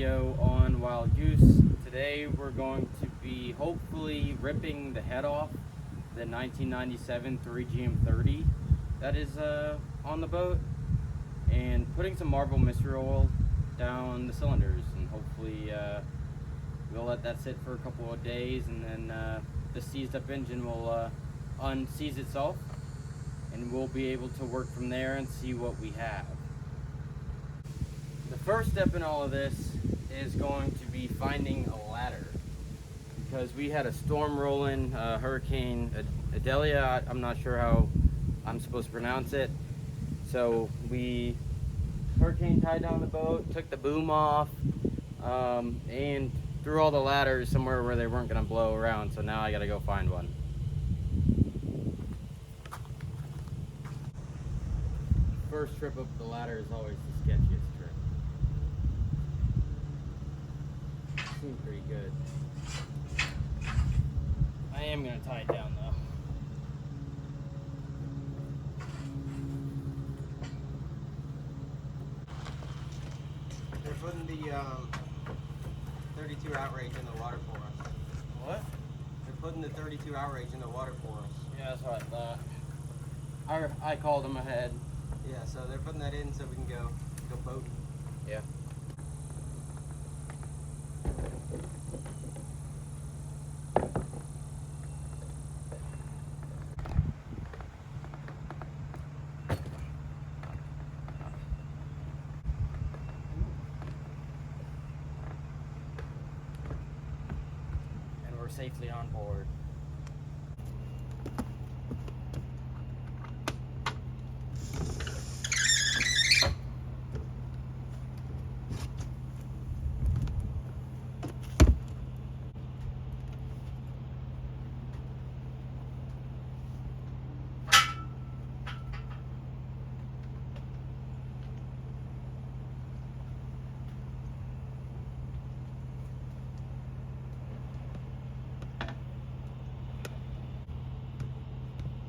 video on wild goose. Today we're going to be hopefully ripping the head off the 1997 3GM30 that is on the boat, and putting some Marble mystery oil down the cylinders, and hopefully we'll let that sit for a couple of days, and then the seized up engine will unseize itself, and we'll be able to work from there and see what we have. The first step in all of this is going to be finding a ladder, because we had a storm rolling, Hurricane Adelia. I'm not sure how I'm supposed to pronounce it. So we hurricane tied down the boat, took the boom off, and threw all the ladders somewhere where they weren't going to blow around. So now I got to go find one. First trip up the ladder is always the sketchiest trip. Seems pretty good. I am going to tie it down though. They're putting the 32 outrage in the water for us. What? They're putting the 32 outrage in the water for us. Yeah, that's what I thought. I called them ahead. Yeah, so they're putting that in so we can go boating. Yeah. And we're safely on board.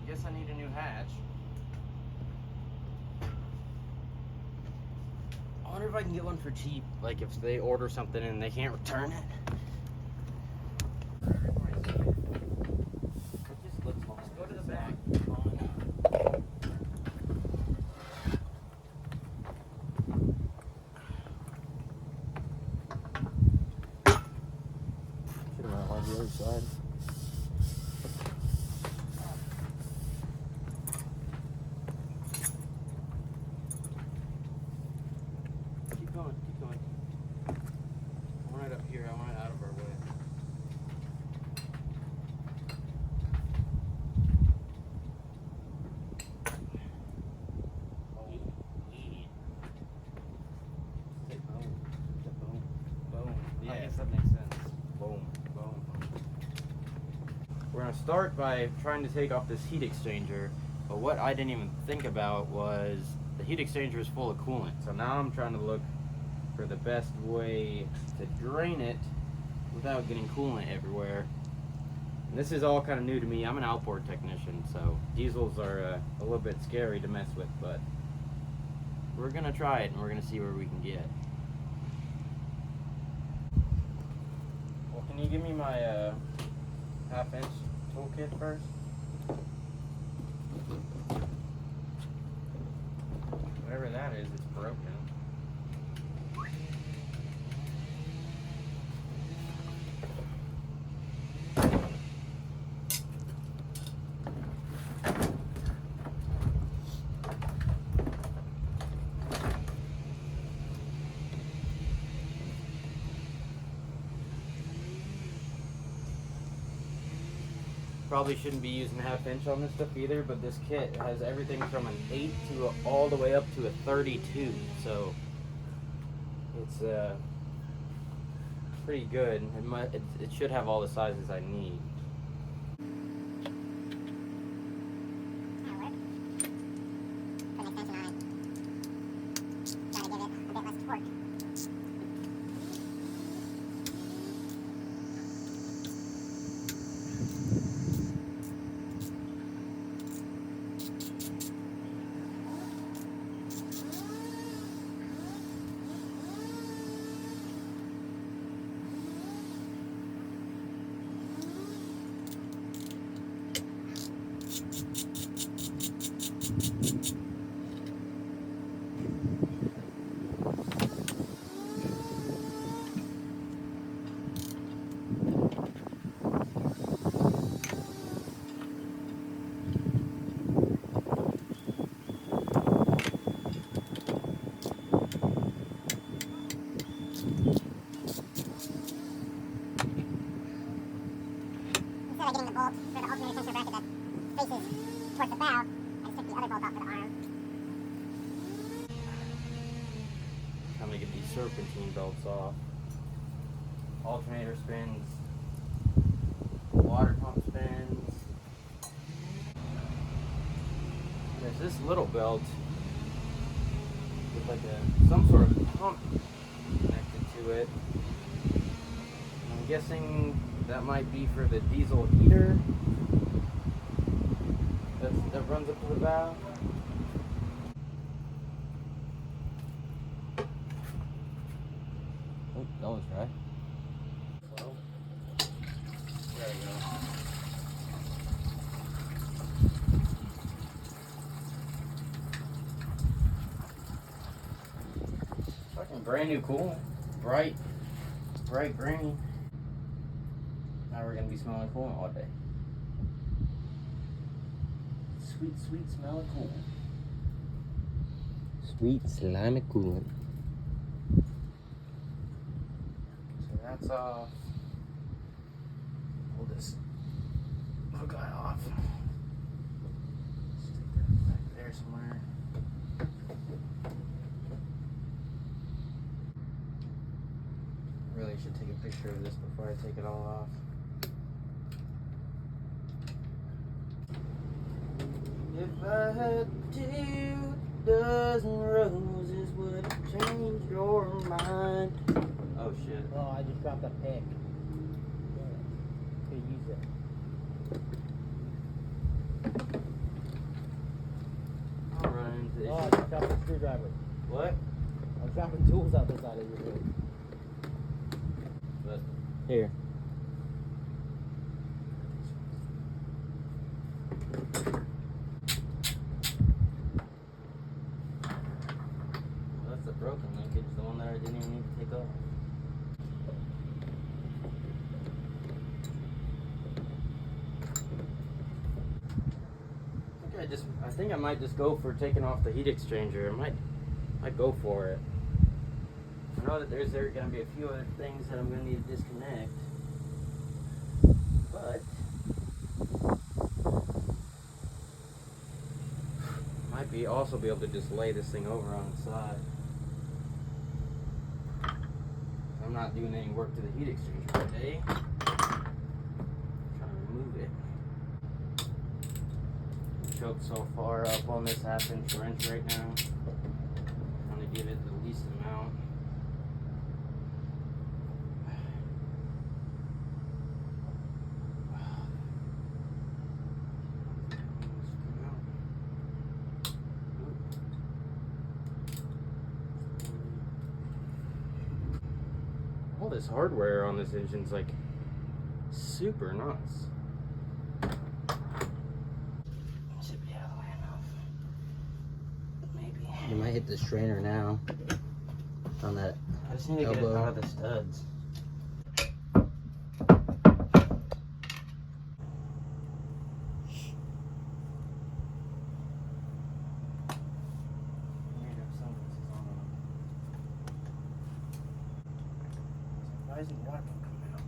Guess I need a new hatch. I wonder if I can get one for cheap, like if they order something and they can't return it. Let's go to the back. Should have went on the other side. Keep going. I want it up here. I want it out of our way. Oh, yeah. Say boom. Boom. Boom. Yeah, I guess that makes sense. Boom. Boom. We're going to start by trying to take off this heat exchanger, but what I didn't even think about was the heat exchanger is full of coolant. So now I'm trying to look for the best way to drain it without getting coolant everywhere. And this is all kind of new to me. I'm an outboard technician, so diesels are a little bit scary to mess with, but we're gonna try it and we're gonna see where we can get. Well, can you give me my half-inch toolkit first? Whatever that is, it's broken. Probably shouldn't be using half-inch on this stuff either, but this kit has everything from an 8 to all the way up to a 32, so it's pretty good. It should have all the sizes I need. faces towards the bow. I just took the other bolt off for the arm. I'm gonna get these serpentine belts off. Alternator spins. Water pump spins. There's this little belt with like some sort of pump connected to it. I'm guessing that might be for the diesel heater that runs up to the valve. Oh, that was dry. Well, there we go. Fucking brand new coolant. Bright green. Now we're gonna be smelling coolant all day. Sweet smell of coolant. Sweet slimy coolant. So that's off. Pull this little guy off. Stick that back there somewhere. Really should take a picture of this before I take it all off. If I had 2 dozen roses, would it change your mind? Oh shit. Oh, I just dropped a pick. Could use it. I'll run into this. Oh, I just dropped a screwdriver. What? I'm dropping tools out the side of your room. What? Here. That's the broken linkage, the one that I didn't even need to take off. I think I might just go for taking off the heat exchanger. I might go for it. I know that there's gonna be a few other things that I'm gonna need to disconnect, but might also be able to just lay this thing over on its side. I'm not doing any work to the heat exchanger today. Trying to remove it. Choke so far up on this 1/2 inch wrench right now. Trying to give it the least amount. All this hardware on this engine's like super nice. Should be out of the way enough. Maybe. You might hit the strainer now. On that. I just need to get it elbow. out of the studs. Why isn't the water pump coming out?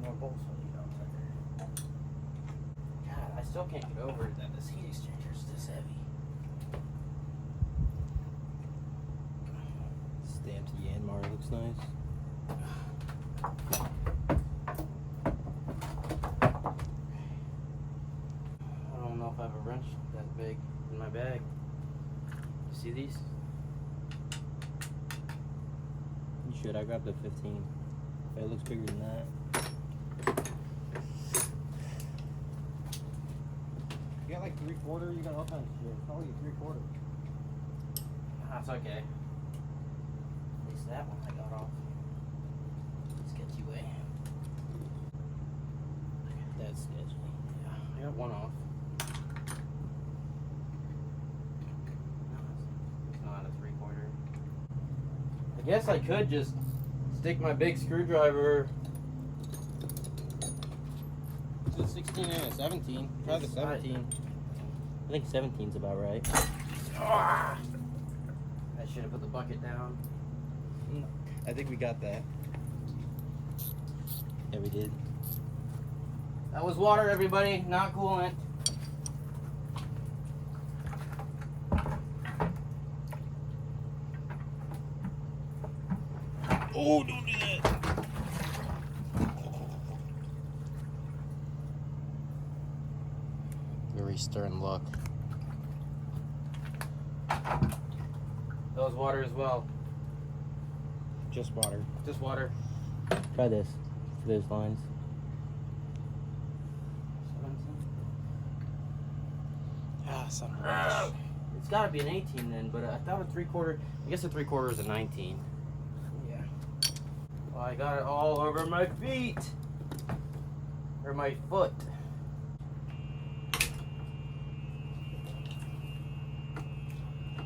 More bolts will need outside there. God, I still can't get over that this heat exchanger is this heavy. Stamped Yanmar looks nice. I don't know if I have a wrench that big in my bag. You see these? You should. I grabbed a 15. If it looks bigger than that. You got like 3/4. You got all kinds of shit. It's probably a 3/4. That's okay. At least that one I got off. Sketchy way. That's sketchy. Yeah, I got one off. No, it's not a 3/4. I guess I could just stick my big screwdriver. It's a 16 and a 17. Try the 17. I think 17's about right. Ah! I should have put the bucket down. I think we got that. Yeah, we did. That was water, everybody, not coolant. Oh, don't do that. Very stern look. That was water as well. Just water. Just water. Try this for those lines. Ah, son of a bitch. It's got to be an 18 then, but I thought a 3/4. I guess a 3/4 is a 19. Yeah. Well, I got it all over my feet. Or my foot.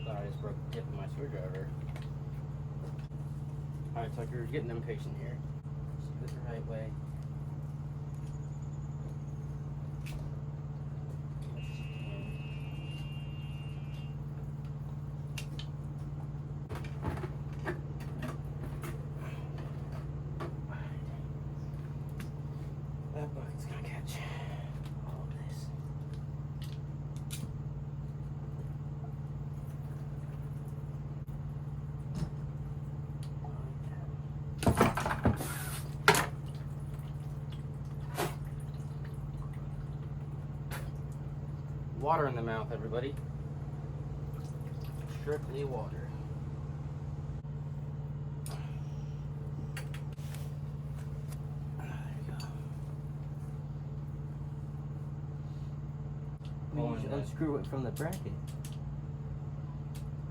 Thought I just broke the tip of my screwdriver. Alright, Tucker, you're getting impatient here. Just do it the right way. That bucket's gonna catch all of this. Water in the mouth, everybody. Strictly water. You should unscrew it from the bracket.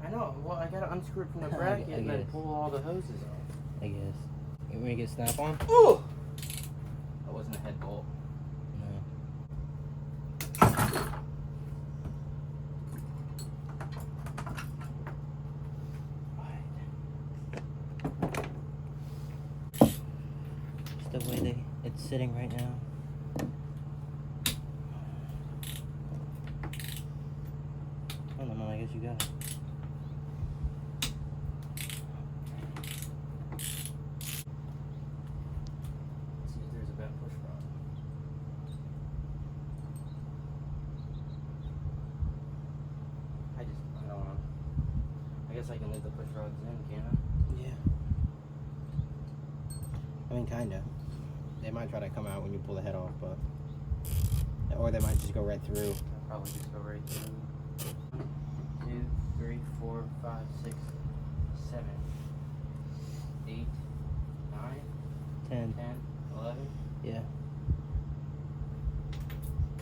I know. Well, I gotta unscrew it from the I bracket and then guess. pull all the hoses off. I guess. You make it snap on? Ooh! That wasn't a head bolt. No. It's the way it's sitting right now. Oh no, I guess you got it. Let's see if there's a bent push rod. I don't know. I guess I can leave the push rods in, can't I? Yeah. I mean, kinda. They might try to come out when you pull the head off, but... Or they might just go right through. I'll probably just go right through. 1, 2, 3, 4, 5, 6, 7, 8, 9, 10. 10, 11. Yeah.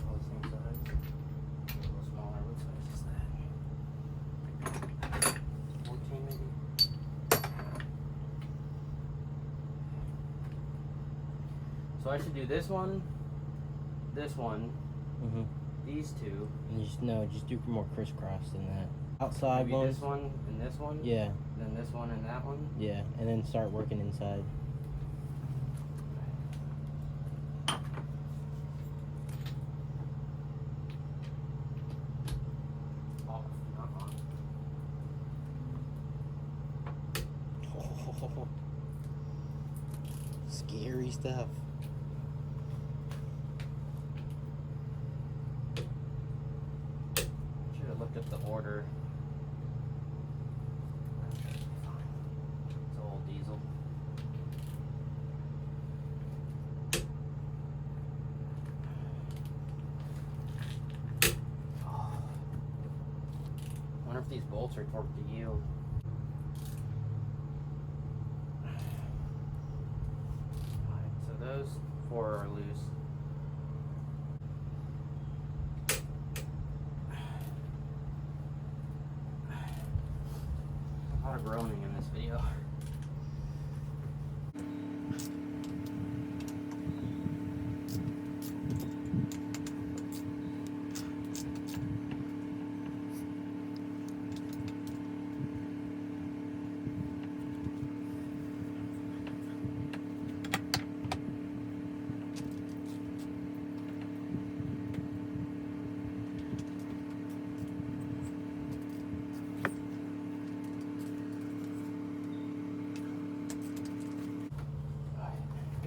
All the same size. A little smaller. What size is that? 14 maybe? So I should do this one, Mm-hmm. these two, And just do more crisscross than that. Outside maybe ones. this one and this one, Yeah, then this one and that one. yeah. And then start working inside. Off, not on. Oh, scary stuff. Should have looked up the order. It's old diesel. Wonder if these bolts are torqued to yield. Alright, so those 4 are loose. A lot of groaning in this video.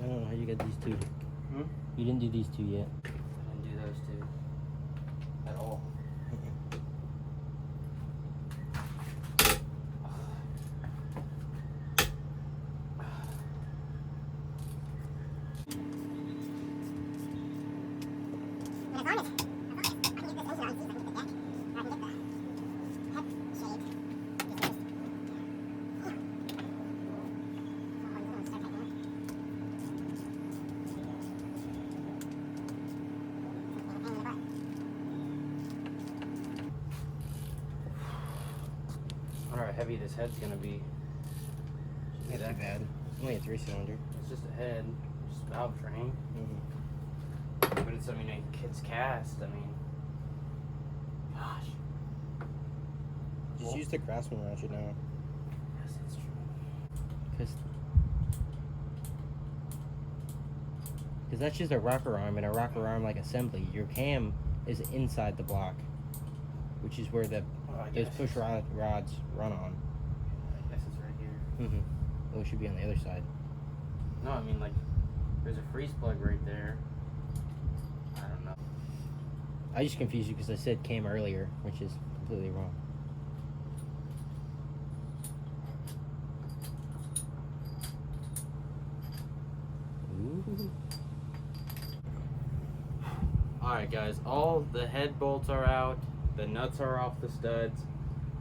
I don't know how you got these two. Hmm? You didn't do these two yet. I didn't do those two at all. And as long as I can get this engine on, see if I can get the deck, or I can get the head shade. I wonder how heavy this head's gonna be. Not too bad. Only a 3-cylinder. It's just a head, just a valve train. Mm-hmm. But it's, I mean, it's cast. I mean, gosh. Just use the Craftsman ratchet now. Yes, it's true. Because that's just a rocker arm, and a rocker arm like assembly. Your cam is inside the block, which is where the those push rods run on. I guess it's right here. Mm-hmm. Well, it should be on the other side. No, I mean, like, there's a freeze plug right there. I don't know. I just confused you because I said cam earlier, which is completely wrong. Ooh. Alright guys, all the head bolts are out, the nuts are off the studs.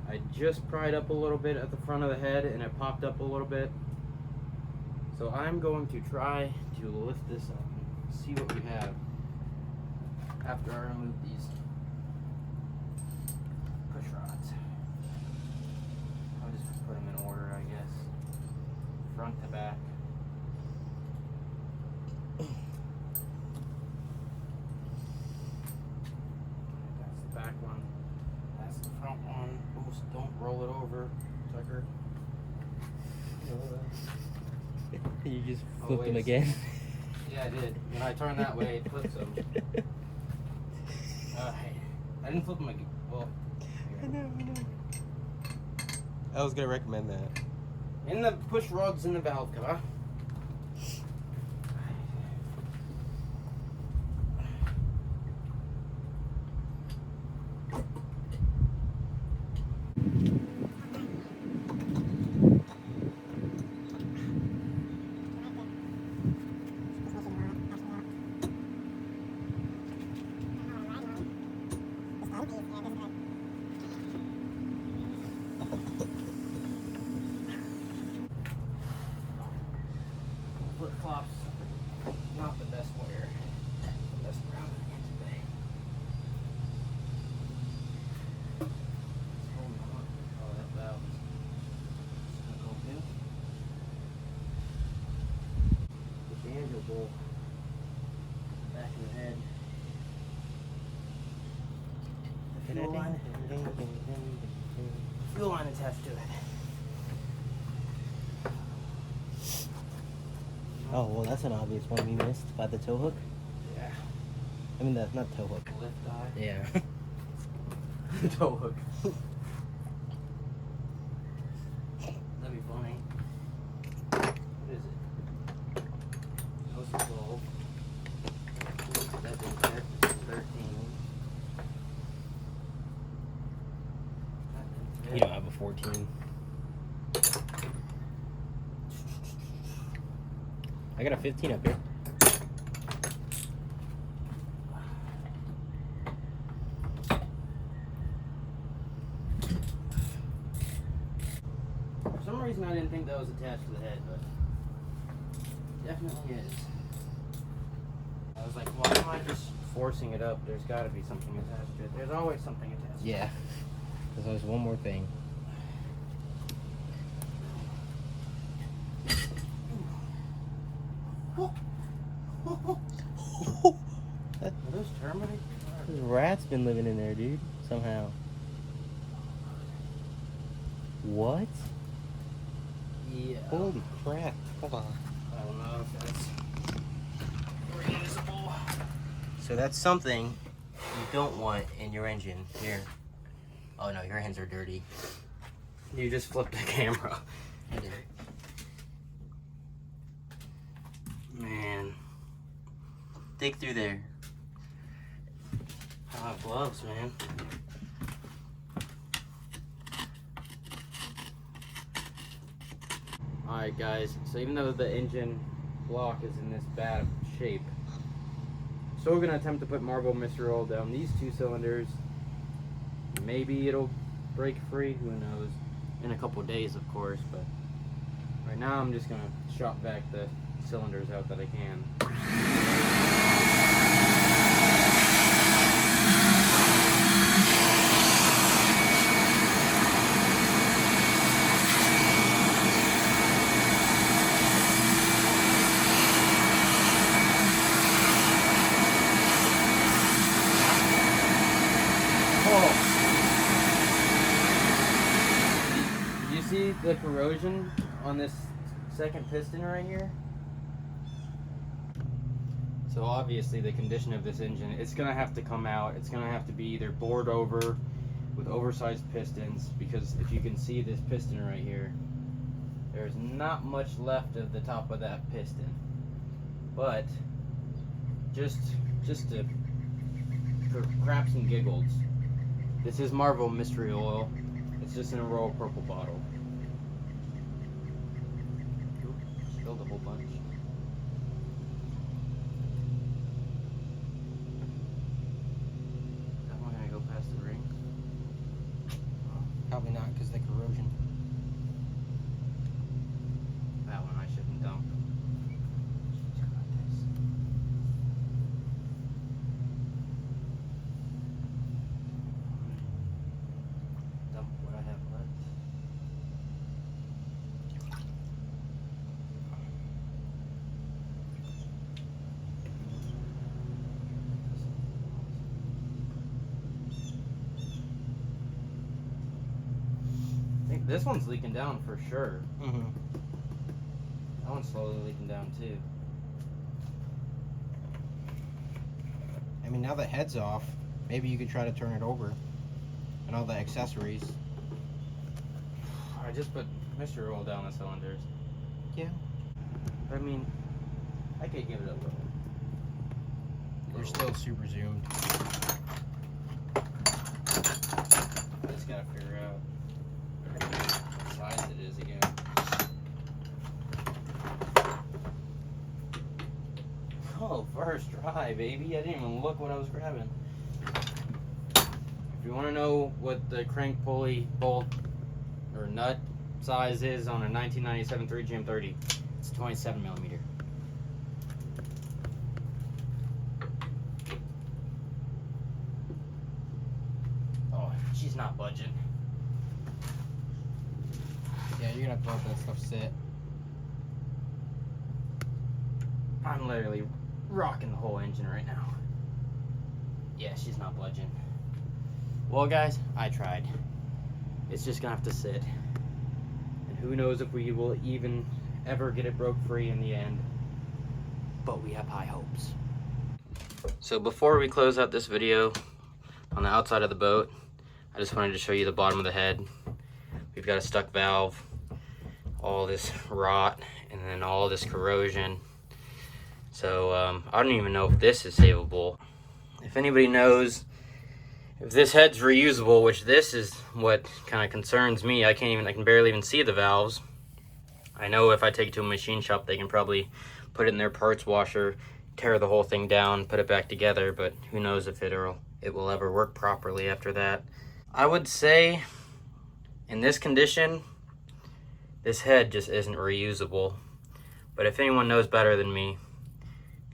I just pried up a little bit at the front of the head and it popped up a little bit. So I'm going to try to lift this up and see what we have after I remove these push rods. I'll just put them in order, I guess. Front to back. That's the back one. That's the front one. Oops, don't roll it over, sucker. You just Oh, flipped wait them a again. Yeah, I did. When I turn that way, it flips them. I didn't flip them again. Well, I know. I was gonna recommend that. in the push rods in the valve cover. Flip flops, not the best wear. The best ground today. It's holding on. Oh, that valve is gonna go too. The banjo bolt back in the head. The fuel line attached to it. Oh, well, that's an obvious one we missed by the tow hook. Yeah. I mean, not tow hook. Lift eye. Yeah. Tow hook. That'd be funny. What is it? That was a 12. That didn't fit. 13. That didn't fit. You don't have a 14. I got a 15 up here. For some reason I didn't think that was attached to the head, but definitely is. I was like, why am I just forcing it up? There's got to be something attached to it. There's always something attached. Yeah. Because there's one more thing. Are those termites? There's rats been living in there, dude. Somehow. What? Yeah. Holy crap. Hold on. I don't know if that's reusable. So that's something you don't want in your engine. Here. Oh no, your hands are dirty. You just flipped the camera. I did. Man. dig through there. I have gloves, man. Alright guys, so even though the engine block is in this bad shape, so we're going to attempt to put Marvel Mystery Oil down these two cylinders. Maybe it'll break free, who knows, in a couple days of course, but right now I'm just going to shop back the cylinders out that I can. You see the corrosion on this second piston right here? So obviously the condition of this engine, it's gonna have to come out. It's gonna have to be either bored over with oversized pistons, because if you can see this piston right here, there's not much left of the top of that piston. But just for craps and giggles, this is Marvel Mystery Oil. It's just in a royal purple bottle. Oops, spilled a whole bunch. Is that one gonna go past the ring? Probably not, because the corrosion. That one I shouldn't dump. Dump what I have left. I think this one's leaking down for sure. Mm-hmm. That one's slowly leaking down too. I mean, now the head's off, maybe you could try to turn it over. And all the accessories. I just put Mystery Oil down the cylinders. Yeah. I mean, I could give it a little. They're still super zoomed. I just gotta figure out what size it is again. Oh, first try, baby. I didn't even look what I was grabbing. If you want to know what the crank pulley bolt or nut size is on a 1997 3GM30, it's 27 millimeter. Oh, she's not budging. Yeah, you're gonna have to let that stuff sit. I'm literally rocking the whole engine right now. Yeah, she's not budging. Well, guys, I tried. It's just gonna have to sit. And who knows if we will even ever get it broke free in the end. But we have high hopes. So before we close out this video on the outside of the boat, I just wanted to show you the bottom of the head. We've got a stuck valve, all this rot, and then all this corrosion. So I don't even know if this is savable. If anybody knows if this head's reusable, which this is what kind of concerns me. I can barely even see the valves. I know if I take it to a machine shop, they can probably put it in their parts washer, tear the whole thing down, put it back together, but who knows if it will ever work properly after that. I would say in this condition, this head just isn't reusable. But if anyone knows better than me,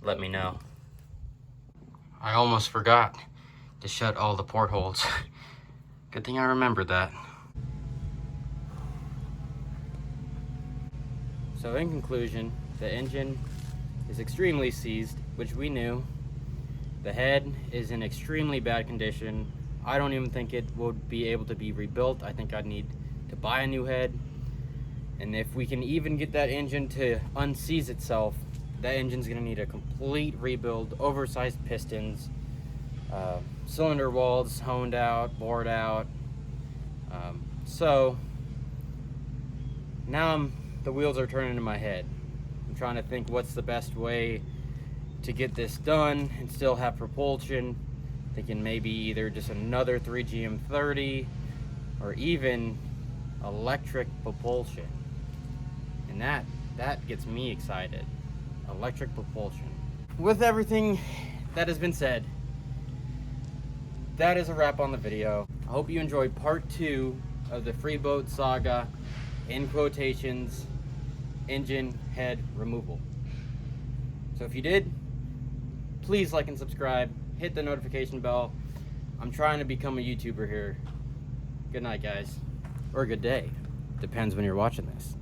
let me know. I almost forgot to shut all the portholes. Good thing I remembered that. So in conclusion, the engine is extremely seized, which we knew. The head is in extremely bad condition. I don't even think it would be able to be rebuilt. I think I'd need to buy a new head. And if we can even get that engine to unseize itself, that engine's gonna need a complete rebuild, oversized pistons, cylinder walls honed out, bored out. So now the wheels are turning in my head. I'm trying to think what's the best way to get this done and still have propulsion. Thinking maybe either just another 3GM30 or even electric propulsion. And that gets me excited. Electric propulsion. With everything that has been said, that is a wrap on the video. I hope you enjoyed part 2 of the Freeboat Saga, in quotations, engine head removal. So if you did, please like and subscribe, hit the notification bell. I'm trying to become a YouTuber here. Good night, guys. Or good day. Depends when you're watching this.